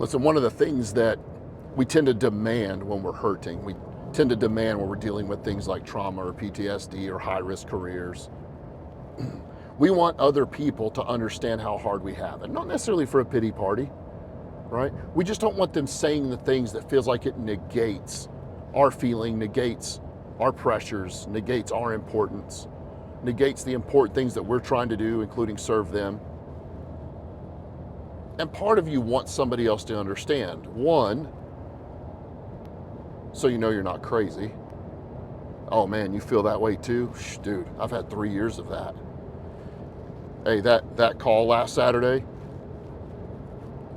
Listen, one of the things that we tend to demand when we're hurting, we tend to demand when we're dealing with things like trauma or PTSD or high-risk careers, we want other people to understand how hard we have it. Not necessarily for a pity party, right? We just don't want them saying the things that feels like it negates our feeling, negates our pressures, negates our importance, negates the important things that we're trying to do, including serve them. And part of you wants somebody else to understand. One, so you know you're not crazy. Oh man, you feel that way too? Shh, dude, I've had 3 years of that. Hey, that call last Saturday,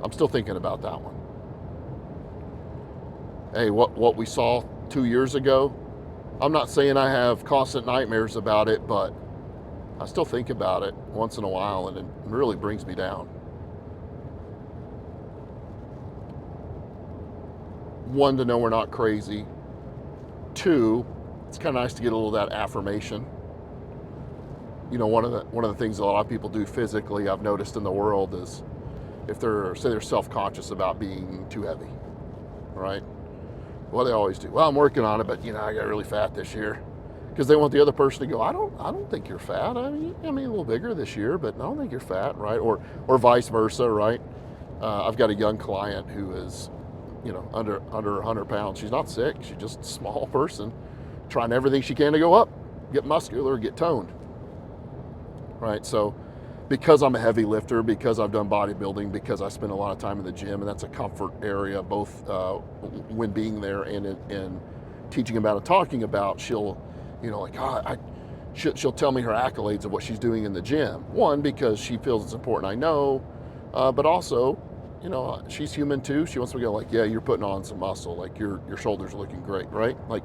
I'm still thinking about that one. Hey, what we saw 2 years ago, I'm not saying I have constant nightmares about it, but I still think about it once in a while, and it really brings me down. One, to know we're not crazy. Two, it's kind of nice to get a little of that affirmation. You know, one of the things a lot of people do physically, I've noticed in the world, is if they're self-conscious about being too heavy, right? Well, they always do. Well, I'm working on it, but you know, I got really fat this year, because they want the other person to go, I don't think you're fat. I mean, a little bigger this year, but I don't think you're fat, right? Or vice versa, right? I've got a young client who is, you know, under 100 pounds. She's not sick. She's just a small person trying everything she can to go up, get muscular, get toned, right? So because I'm a heavy lifter, because I've done bodybuilding, because I spend a lot of time in the gym, and that's a comfort area, both when being there and in teaching about and talking about, she'll, you know, like, she'll tell me her accolades of what she's doing in the gym. One, because she feels it's important, I know, but also, you know, she's human too. She wants to go like, yeah, you're putting on some muscle, like your shoulders are looking great, right? Like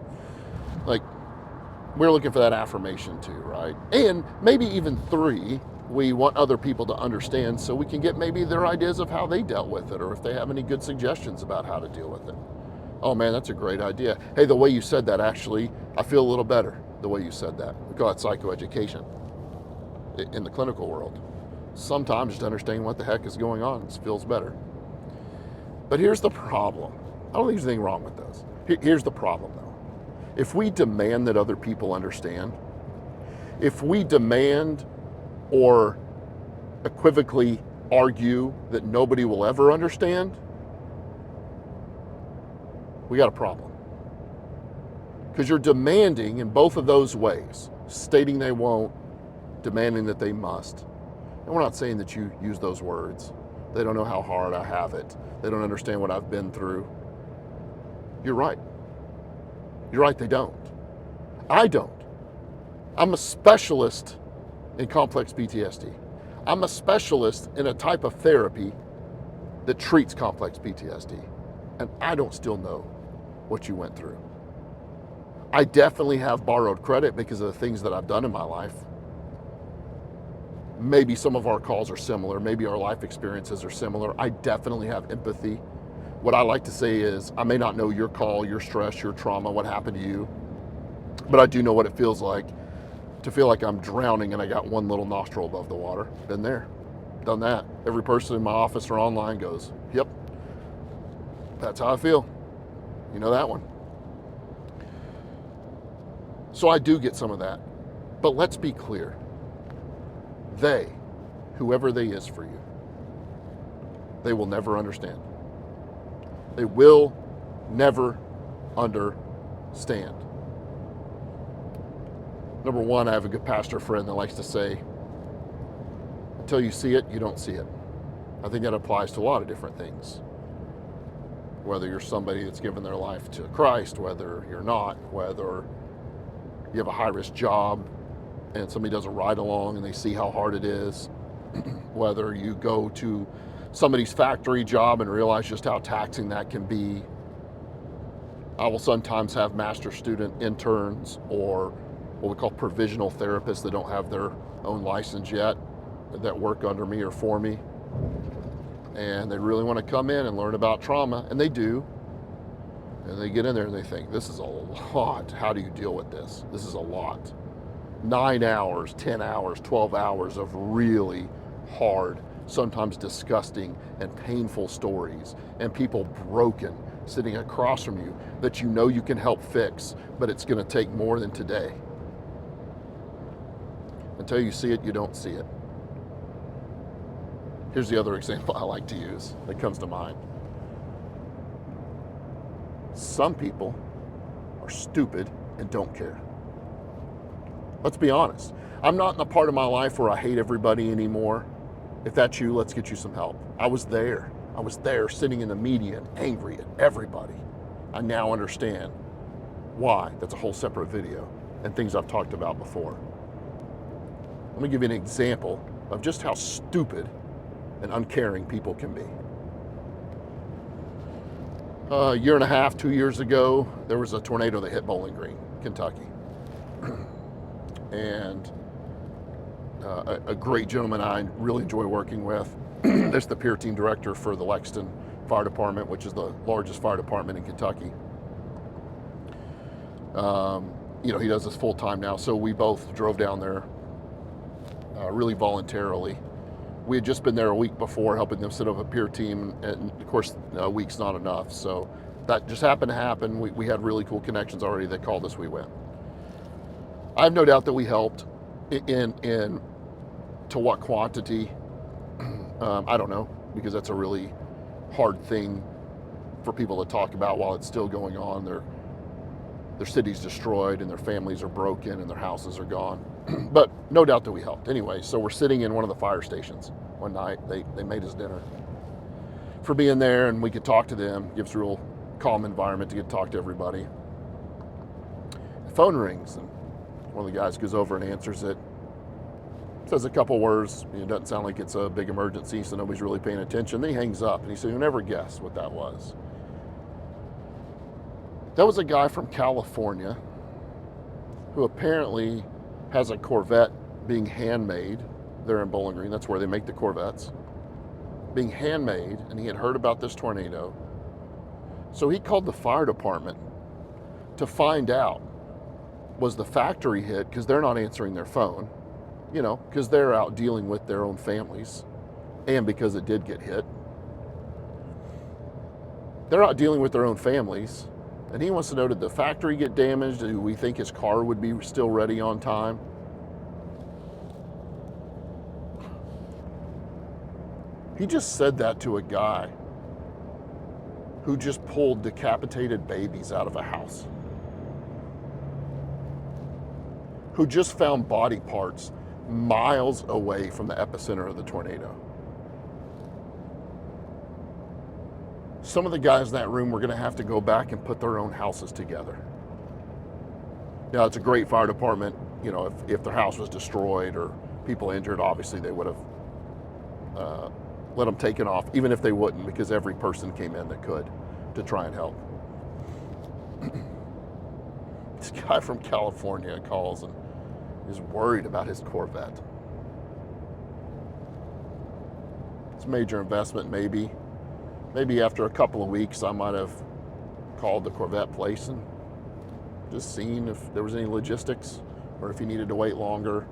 we're looking for that affirmation too, right? And maybe even three, we want other people to understand so we can get maybe their ideas of how they dealt with it, or if they have any good suggestions about how to deal with it. Oh man, that's a great idea. Hey, the way you said that, actually, I feel a little better the way you said that. We call it psychoeducation in the clinical world. Sometimes just understanding what the heck is going on feels better. But here's the problem. I don't think there's anything wrong with those. Here's the problem though. If we demand that other people understand, if we demand or equivocally argue that nobody will ever understand, we got a problem. Because you're demanding in both of those ways, stating they won't, demanding that they must. And we're not saying that you use those words. They don't know how hard I have it. They don't understand what I've been through. You're right. You're right, they don't. I don't. I'm a specialist in complex PTSD. I'm a specialist in a type of therapy that treats complex PTSD. And I don't still know what you went through. I definitely have borrowed credit because of the things that I've done in my life. Maybe some of our calls are similar. Maybe our life experiences are similar. I definitely have empathy. What I like to say is, I may not know your call, your stress, your trauma, what happened to you, but I do know what it feels like to feel like I'm drowning and I got one little nostril above the water. Been there, done that. Every person in my office or online goes, yep, that's how I feel. You know that one. So I do get some of that. But let's be clear. They, whoever they is for you, they will never understand. They will never understand. Number one, I have a good pastor friend that likes to say, until you see it, you don't see it. I think that applies to a lot of different things. Whether you're somebody that's given their life to Christ, whether you're not, whether you have a high-risk job and somebody does a ride-along and they see how hard it is, whether you go to somebody's factory job and realize just how taxing that can be. I will sometimes have master-student interns or what we call provisional therapists that don't have their own license yet that work under me or for me. And they really want to come in and learn about trauma, and they do. And they get in there and they think, this is a lot. How do you deal with this? This is a lot. 9 hours, 10 hours, 12 hours of really hard sometimes disgusting and painful stories, and people broken sitting across from you that you know you can help fix, but it's going to take more than today. Until you see it, you don't see it. Here's the other example I like to use that comes to mind. Some people are stupid and don't care. Let's be honest. I'm not in a part of my life where I hate everybody anymore. If that's you, let's get you some help. I was there sitting in the media and angry at everybody. I now understand why. That's a whole separate video and things I've talked about before. Let me give you an example of just how stupid and uncaring people can be. A year and a half, 2 years ago, there was a tornado that hit Bowling Green, Kentucky. And a great gentleman I really enjoy working with. That's the peer team director for the Lexington Fire Department, which is the largest fire department in Kentucky. He does this full time now, so we both drove down there really voluntarily. We had just been there a week before helping them set up a peer team, and of course a week's not enough, so that just happened to happen. We had really cool connections already. They called us, we went. I have no doubt that we helped. In to what quantity, I don't know, because that's a really hard thing for people to talk about while it's still going on. Their city's destroyed and their families are broken and their houses are gone. But no doubt that we helped. Anyway, so we're sitting in one of the fire stations one night. They made us dinner for being there, and we could talk to them. Gives a real calm environment to get to talk to everybody. The phone rings, and one of the guys goes over and answers it. Says a couple words. It doesn't sound like it's a big emergency, so nobody's really paying attention. Then he hangs up, and he said, "You'll never guess what that was." That was a guy from California who apparently has a Corvette being handmade there in Bowling Green. That's where they make the Corvettes. Being handmade, and he had heard about this tornado. So he called the fire department to find out, was the factory hit, because they're not answering their phone, because they're out dealing with their own families, and because it did get hit. They're out dealing with their own families, and he wants to know, did the factory get damaged? Do we think his car would be still ready on time? He just said that to a guy who just pulled decapitated babies out of a house, who just found body parts miles away from the epicenter of the tornado. Some of the guys in that room were going to have to go back and put their own houses together. Now, it's a great fire department. If their house was destroyed or people injured, obviously they would have let them take it off, even if they wouldn't, because every person came in that could to try and help. This guy from California calls and is worried about his Corvette. It's a major investment, maybe. Maybe after a couple of weeks, I might have called the Corvette place and just seen if there was any logistics, or if he needed to wait longer,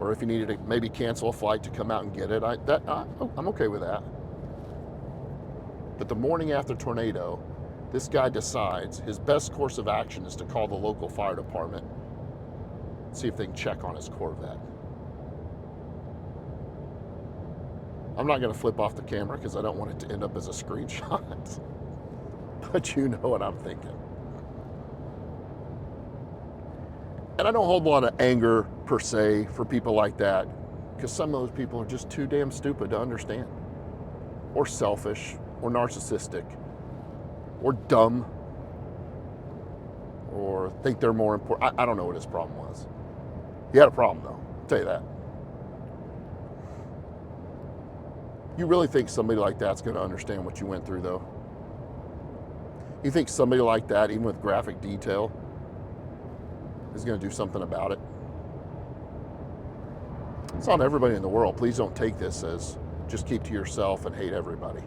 or if he needed to maybe cancel a flight to come out and get it. I'm okay with that. But the morning after tornado, this guy decides his best course of action is to call the local fire department, see if they can check on his Corvette. I'm not going to flip off the camera because I don't want it to end up as a screenshot. But you know what I'm thinking. And I don't hold a lot of anger per se for people like that, because some of those people are just too damn stupid to understand, or selfish, or narcissistic, or dumb, or think they're more important. I don't know what his problem was. He had a problem though, I'll tell you that. You really think somebody like that's going to understand what you went through though? You think somebody like that, even with graphic detail, is going to do something about it? It's not everybody in the world. Please don't take this as just keep to yourself and hate everybody.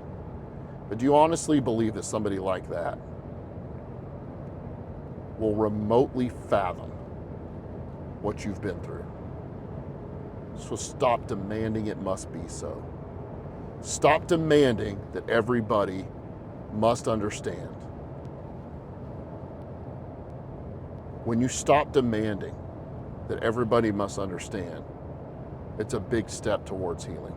But do you honestly believe that somebody like that will remotely fathom what you've been through? So stop demanding it must be so. Stop demanding that everybody must understand. When you stop demanding that everybody must understand, it's a big step towards healing.